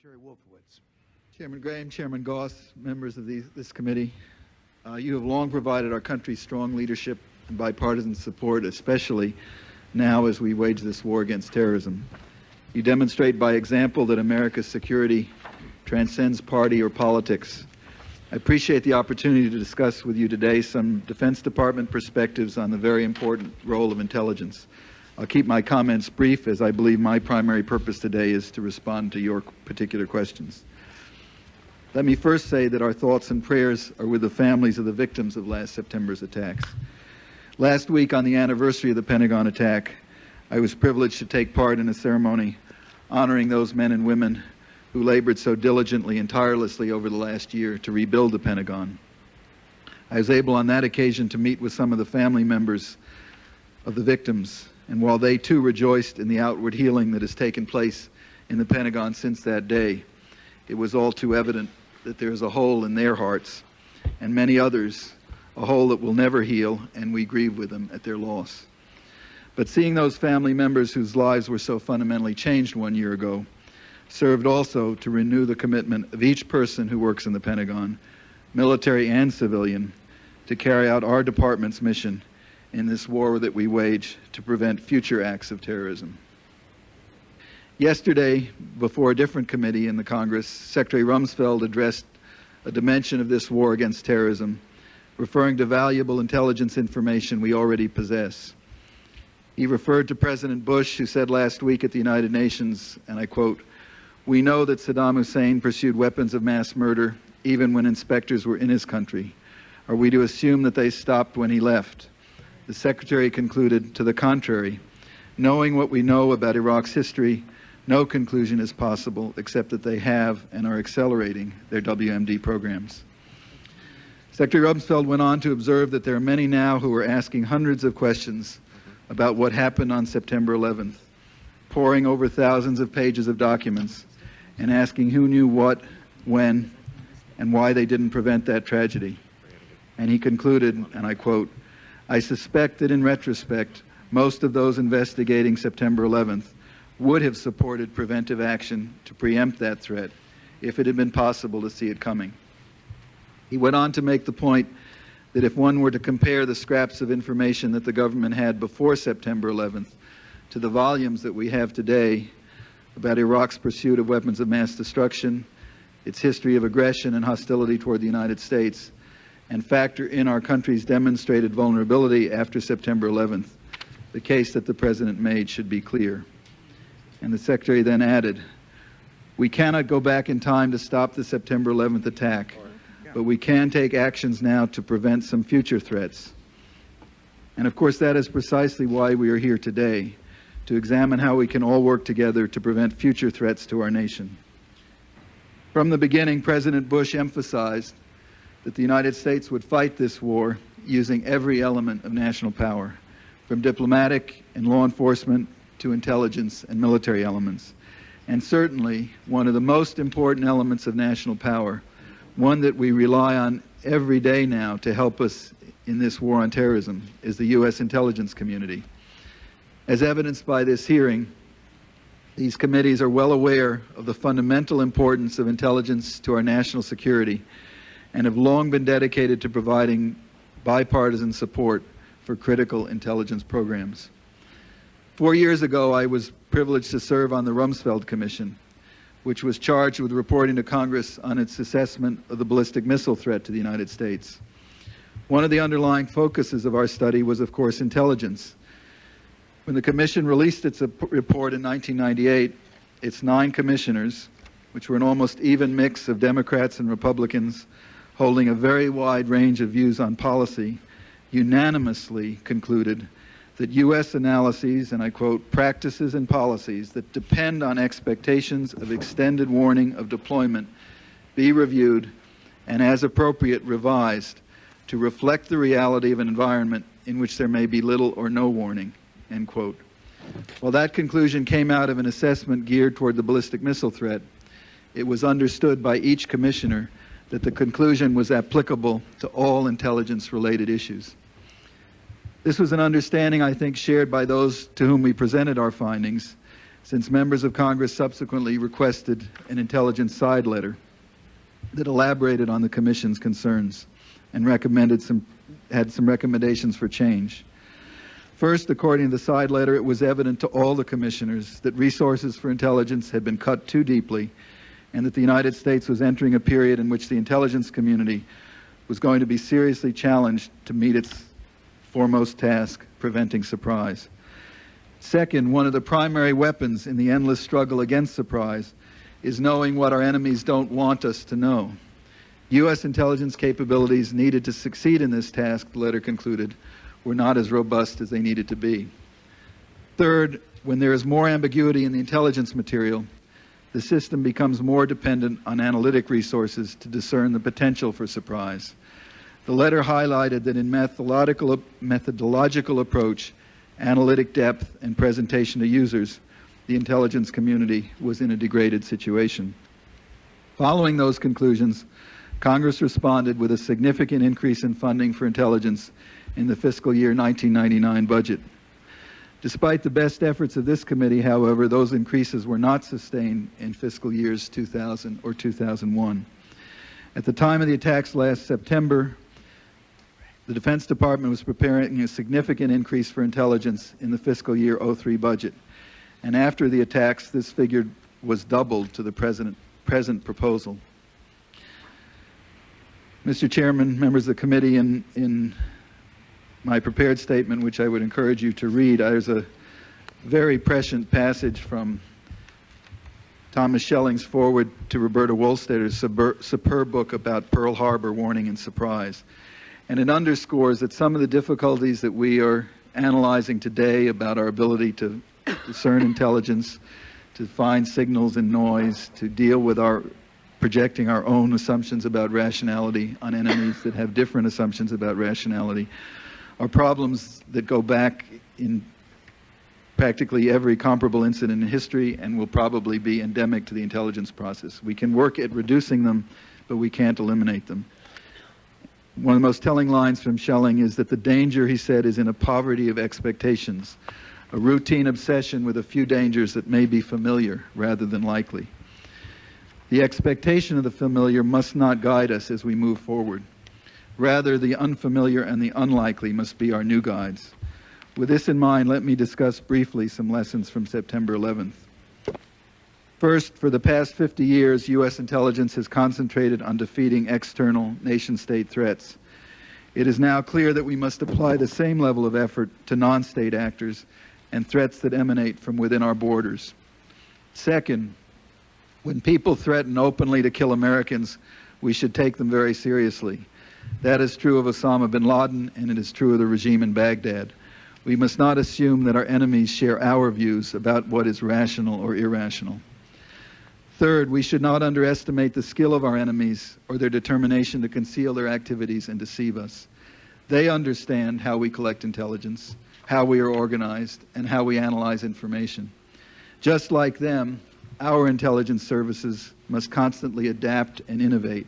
Secretary Wolfowitz. Chairman Graham, Chairman Goss, members of this committee, you have long provided our country strong leadership and bipartisan support, especially now as we wage this war against terrorism. You demonstrate by example that America's security transcends party or politics. I appreciate the opportunity to discuss with you today some Defense Department perspectives on the very important role of intelligence. I'll keep my comments brief, as I believe my primary purpose today is to respond to your particular questions. Let me first say that our thoughts and prayers are with the families of the victims of last September's attacks. Last week, on the anniversary of the Pentagon attack, I was privileged to take part in a ceremony honoring those men and women who labored so diligently and tirelessly over the last year to rebuild the Pentagon. I was able on that occasion to meet with some of the family members of the victims, and while they too rejoiced in the outward healing that has taken place in the Pentagon since that day, it was all too evident that there is a hole in their hearts, and many others, a hole that will never heal, and we grieve with them at their loss. But seeing those family members whose lives were so fundamentally changed 1 year ago served also to renew the commitment of each person who works in the Pentagon, military and civilian, to carry out our department's mission in this war that we wage to prevent future acts of terrorism. Yesterday, before a different committee in the Congress, Secretary Rumsfeld addressed a dimension of this war against terrorism, referring to valuable intelligence information we already possess. He referred to President Bush, who said last week at the United Nations, and I quote, "We know that Saddam Hussein pursued weapons of mass murder even when inspectors were in his country. Are we to assume that they stopped when he left?" The Secretary concluded, to the contrary, knowing what we know about Iraq's history, no conclusion is possible except that they have and are accelerating their WMD programs. Secretary Rumsfeld went on to observe that there are many now who are asking hundreds of questions about what happened on September 11th, poring over thousands of pages of documents and asking who knew what, when, and why they didn't prevent that tragedy. And he concluded, and I quote, "I suspect that in retrospect, most of those investigating September 11th would have supported preventive action to preempt that threat if it had been possible to see it coming." He went on to make the point that if one were to compare the scraps of information that the government had before September 11th to the volumes that we have today about Iraq's pursuit of weapons of mass destruction, its history of aggression and hostility toward the United States, and factor in our country's demonstrated vulnerability after September 11th, the case that the President made should be clear. And the Secretary then added, "We cannot go back in time to stop the September 11th attack, but we can take actions now to prevent some future threats." And of course, that is precisely why we are here today, to examine how we can all work together to prevent future threats to our nation. From the beginning, President Bush emphasized that the United States would fight this war using every element of national power, from diplomatic and law enforcement to intelligence and military elements. And certainly, one of the most important elements of national power, one that we rely on every day now to help us in this war on terrorism, is the U.S. intelligence community. As evidenced by this hearing, these committees are well aware of the fundamental importance of intelligence to our national security and have long been dedicated to providing bipartisan support for critical intelligence programs. 4 years ago, I was privileged to serve on the Rumsfeld Commission, which was charged with reporting to Congress on its assessment of the ballistic missile threat to the United States. One of the underlying focuses of our study was, of course, intelligence. When the Commission released its report in 1998, its 9 commissioners, which were an almost even mix of Democrats and Republicans holding a very wide range of views on policy, unanimously concluded that U.S. analyses, and I quote, "practices and policies that depend on expectations of extended warning of deployment be reviewed and, as appropriate, revised to reflect the reality of an environment in which there may be little or no warning," end quote. While that conclusion came out of an assessment geared toward the ballistic missile threat, it was understood by each commissioner that the conclusion was applicable to all intelligence-related issues. This was an understanding, I think, shared by those to whom we presented our findings, since members of Congress subsequently requested an intelligence side letter that elaborated on the Commission's concerns and had some recommendations for change. First, according to the side letter, it was evident to all the commissioners that resources for intelligence had been cut too deeply and that the United States was entering a period in which the intelligence community was going to be seriously challenged to meet its foremost task, preventing surprise. Second, one of the primary weapons in the endless struggle against surprise is knowing what our enemies don't want us to know. U.S. intelligence capabilities needed to succeed in this task, the letter concluded, were not as robust as they needed to be. Third, when there is more ambiguity in the intelligence material, the system becomes more dependent on analytic resources to discern the potential for surprise. The letter highlighted that in methodological approach, analytic depth, and presentation to users, the intelligence community was in a degraded situation. Following those conclusions, Congress responded with a significant increase in funding for intelligence in the fiscal year 1999 budget. Despite the best efforts of this committee, however, those increases were not sustained in fiscal years 2000 or 2001. At the time of the attacks last September, the Defense Department was preparing a significant increase for intelligence in the fiscal year 03 budget. And after the attacks, this figure was doubled to the present proposal. Mr. Chairman, members of the committee, in my prepared statement, which I would encourage you to read, there's a very prescient passage from Thomas Schelling's foreword to Roberta Wohlstedter's superb book about Pearl Harbor, Warning and Surprise. And it underscores that some of the difficulties that we are analyzing today about our ability to discern intelligence, to find signals and noise, to deal with projecting our own assumptions about rationality on enemies that have different assumptions about rationality, are problems that go back in practically every comparable incident in history and will probably be endemic to the intelligence process. We can work at reducing them, but we can't eliminate them. One of the most telling lines from Schelling is that the danger, he said, is in a poverty of expectations, a routine obsession with a few dangers that may be familiar rather than likely. The expectation of the familiar must not guide us as we move forward. Rather, the unfamiliar and the unlikely must be our new guides. With this in mind, let me discuss briefly some lessons from September 11th. First, for the past 50 years, U.S. intelligence has concentrated on defeating external nation-state threats. It is now clear that we must apply the same level of effort to non-state actors and threats that emanate from within our borders. Second, when people threaten openly to kill Americans, we should take them very seriously. That is true of Osama bin Laden, and it is true of the regime in Baghdad. We must not assume that our enemies share our views about what is rational or irrational. Third, we should not underestimate the skill of our enemies or their determination to conceal their activities and deceive us. They understand how we collect intelligence, how we are organized, and how we analyze information. Just like them, our intelligence services must constantly adapt and innovate.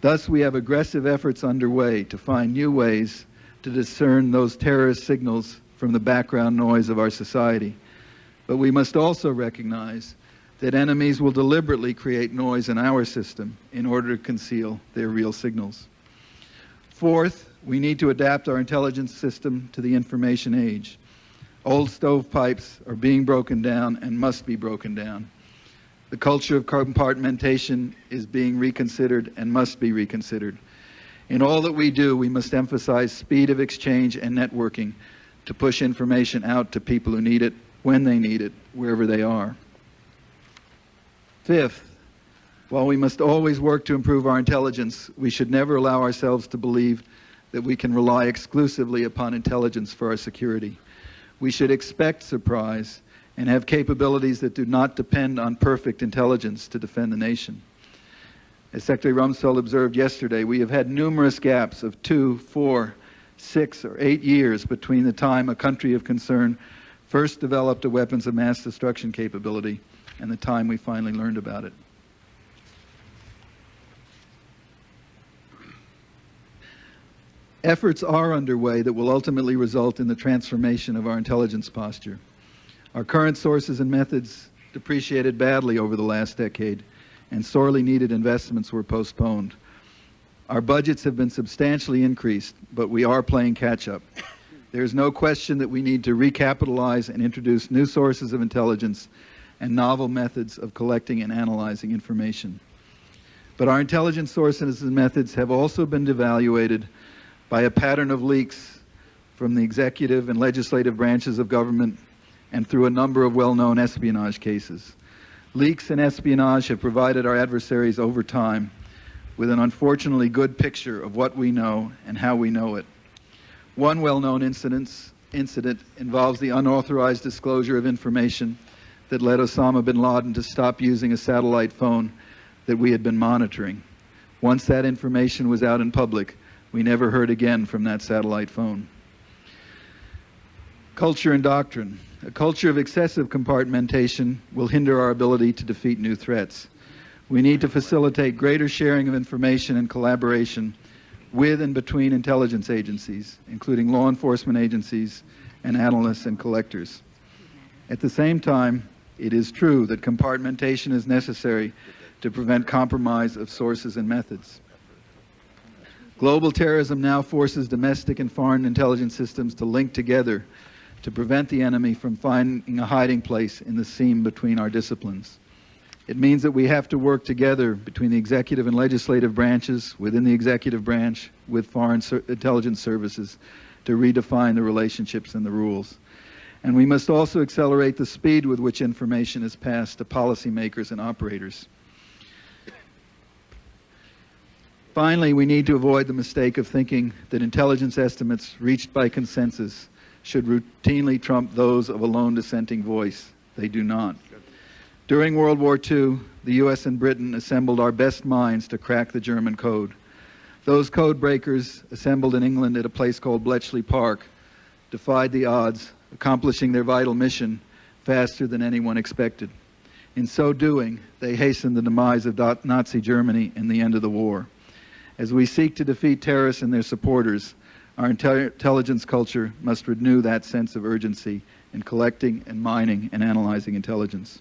Thus, we have aggressive efforts underway to find new ways to discern those terrorist signals from the background noise of our society. But we must also recognize that enemies will deliberately create noise in our system in order to conceal their real signals. Fourth, we need to adapt our intelligence system to the information age. Old stovepipes are being broken down and must be broken down. The culture of compartmentation is being reconsidered and must be reconsidered. In all that we do, we must emphasize speed of exchange and networking to push information out to people who need it, when they need it, wherever they are. Fifth, while we must always work to improve our intelligence, we should never allow ourselves to believe that we can rely exclusively upon intelligence for our security. We should expect surprise and have capabilities that do not depend on perfect intelligence to defend the nation. As Secretary Rumsfeld observed yesterday, we have had numerous gaps of 2, 4, 6, or 8 years between the time a country of concern first developed a weapons of mass destruction capability and the time we finally learned about it. Efforts are underway that will ultimately result in the transformation of our intelligence posture. Our current sources and methods depreciated badly over the last decade, and sorely needed investments were postponed. Our budgets have been substantially increased, but we are playing catch-up. There is no question that we need to recapitalize and introduce new sources of intelligence and novel methods of collecting and analyzing information. But our intelligence sources and methods have also been devaluated by a pattern of leaks from the executive and legislative branches of government and through a number of well-known espionage cases. Leaks and espionage have provided our adversaries over time with an unfortunately good picture of what we know and how we know it. One well-known incident involves the unauthorized disclosure of information that led Osama bin Laden to stop using a satellite phone that we had been monitoring. Once that information was out in public, we never heard again from that satellite phone. Culture and doctrine. A culture of excessive compartmentation will hinder our ability to defeat new threats. We need to facilitate greater sharing of information and collaboration with and between intelligence agencies, including law enforcement agencies and analysts and collectors. At the same time, it is true that compartmentation is necessary to prevent compromise of sources and methods. Global terrorism now forces domestic and foreign intelligence systems to link together to prevent the enemy from finding a hiding place in the seam between our disciplines. It means that we have to work together between the executive and legislative branches, within the executive branch, with foreign intelligence services, to redefine the relationships and the rules. And we must also accelerate the speed with which information is passed to policymakers and operators. Finally, we need to avoid the mistake of thinking that intelligence estimates reached by consensus should routinely trump those of a lone dissenting voice. They do not. During World War II, the U.S. and Britain assembled our best minds to crack the German code. Those code breakers, assembled in England at a place called Bletchley Park, defied the odds, accomplishing their vital mission faster than anyone expected. In so doing, they hastened the demise of Nazi Germany and the end of the war. As we seek to defeat terrorists and their supporters, our intelligence culture must renew that sense of urgency in collecting and mining and analyzing intelligence.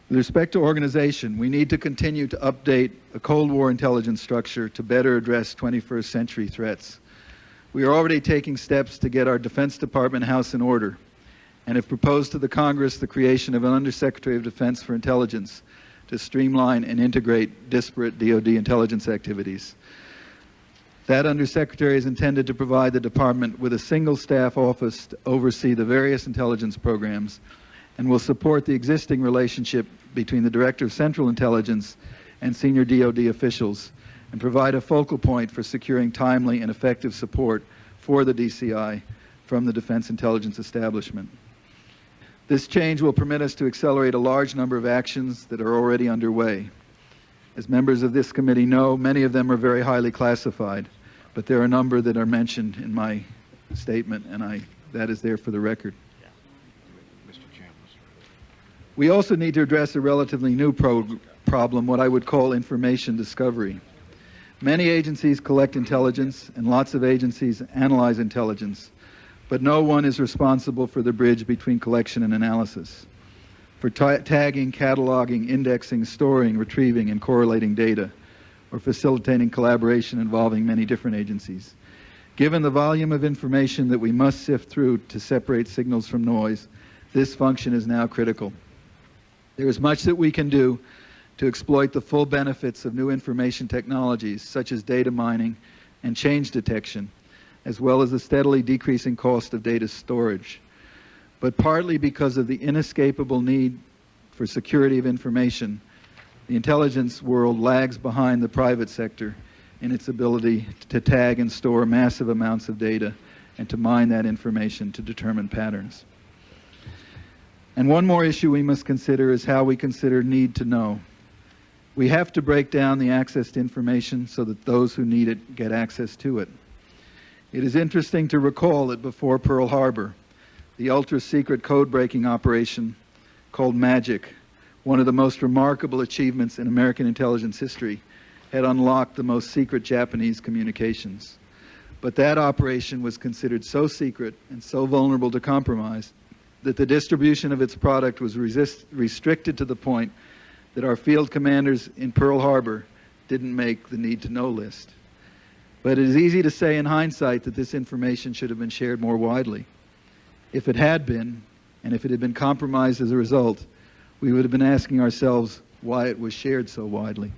With respect to organization, we need to continue to update a Cold War intelligence structure to better address 21st century threats. We are already taking steps to get our Defense Department house in order and have proposed to the Congress the creation of an Undersecretary of Defense for Intelligence to streamline and integrate disparate DoD intelligence activities. That Undersecretary is intended to provide the Department with a single staff office to oversee the various intelligence programs and will support the existing relationship between the Director of Central Intelligence and senior DoD officials and provide a focal point for securing timely and effective support for the DCI from the Defense Intelligence Establishment. This change will permit us to accelerate a large number of actions that are already underway. As members of this committee know, many of them are very highly classified, but there are a number that are mentioned in my statement, and that is there for the record. We also need to address a relatively new problem, what I would call information discovery. Many agencies collect intelligence, and lots of agencies analyze intelligence, but no one is responsible for the bridge between collection and analysis, for tagging, cataloging, indexing, storing, retrieving, and correlating data, or facilitating collaboration involving many different agencies. Given the volume of information that we must sift through to separate signals from noise, this function is now critical. There is much that we can do to exploit the full benefits of new information technologies, such as data mining and change detection, as well as the steadily decreasing cost of data storage. But partly because of the inescapable need for security of information, the intelligence world lags behind the private sector in its ability to tag and store massive amounts of data and to mine that information to determine patterns. And one more issue we must consider is how we consider need to know. We have to break down the access to information so that those who need it get access to it. It is interesting to recall that before Pearl Harbor, the ultra-secret code-breaking operation called MAGIC, one of the most remarkable achievements in American intelligence history, had unlocked the most secret Japanese communications. But that operation was considered so secret and so vulnerable to compromise that the distribution of its product was restricted to the point that our field commanders in Pearl Harbor didn't make the need-to-know list. But it is easy to say in hindsight that this information should have been shared more widely. If it had been, and if it had been compromised as a result, we would have been asking ourselves why it was shared so widely.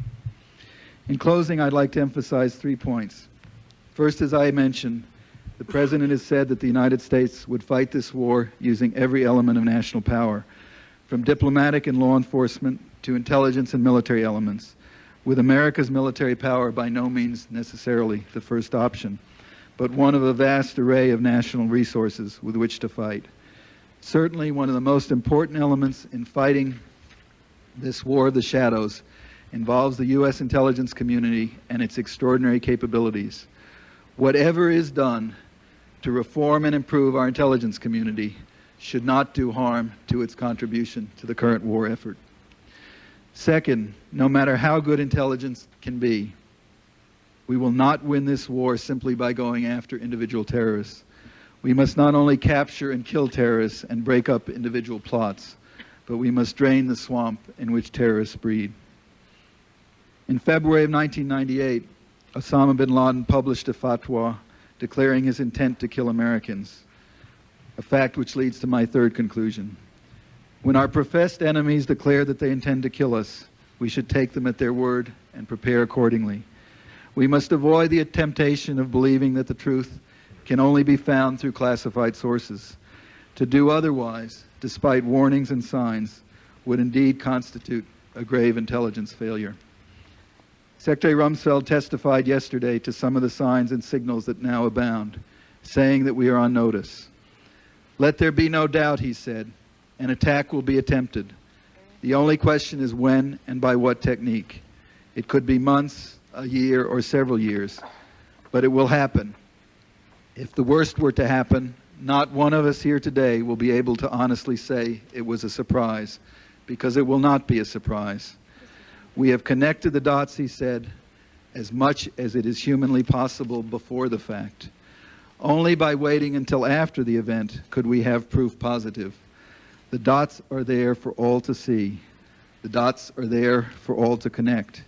In closing, I'd like to emphasize 3 points. First, as I mentioned, the President has said that the United States would fight this war using every element of national power, from diplomatic and law enforcement to intelligence and military elements, with America's military power by no means necessarily the first option, but one of a vast array of national resources with which to fight. Certainly, one of the most important elements in fighting this war of the shadows involves the U.S. intelligence community and its extraordinary capabilities. Whatever is done to reform and improve our intelligence community should not do harm to its contribution to the current war effort. Second, no matter how good intelligence can be, we will not win this war simply by going after individual terrorists. We must not only capture and kill terrorists and break up individual plots, but we must drain the swamp in which terrorists breed. In February of 1998, Osama bin Laden published a fatwa declaring his intent to kill Americans, a fact which leads to my third conclusion. When our professed enemies declare that they intend to kill us, we should take them at their word and prepare accordingly. We must avoid the temptation of believing that the truth can only be found through classified sources. To do otherwise, despite warnings and signs, would indeed constitute a grave intelligence failure. Secretary Rumsfeld testified yesterday to some of the signs and signals that now abound, saying that we are on notice. Let there be no doubt, he said, an attack will be attempted. The only question is when and by what technique. It could be months, a year, or several years, but it will happen. If the worst were to happen, not one of us here today will be able to honestly say it was a surprise, because it will not be a surprise. We have connected the dots, he said, as much as it is humanly possible before the fact. Only by waiting until after the event could we have proof positive. The dots are there for all to see. The dots are there for all to connect.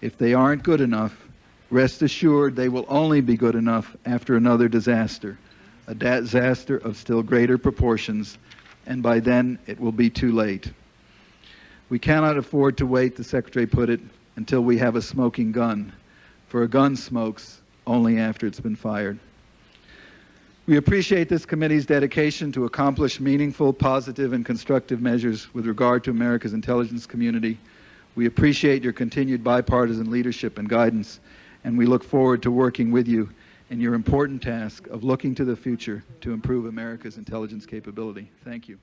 If they aren't good enough, rest assured they will only be good enough after another disaster, a disaster of still greater proportions, and by then it will be too late. We cannot afford to wait, the Secretary put it, until we have a smoking gun, for a gun smokes only after it's been fired. We appreciate this committee's dedication to accomplish meaningful, positive, and constructive measures with regard to America's intelligence community. We appreciate your continued bipartisan leadership and guidance, and we look forward to working with you in your important task of looking to the future to improve America's intelligence capability. Thank you.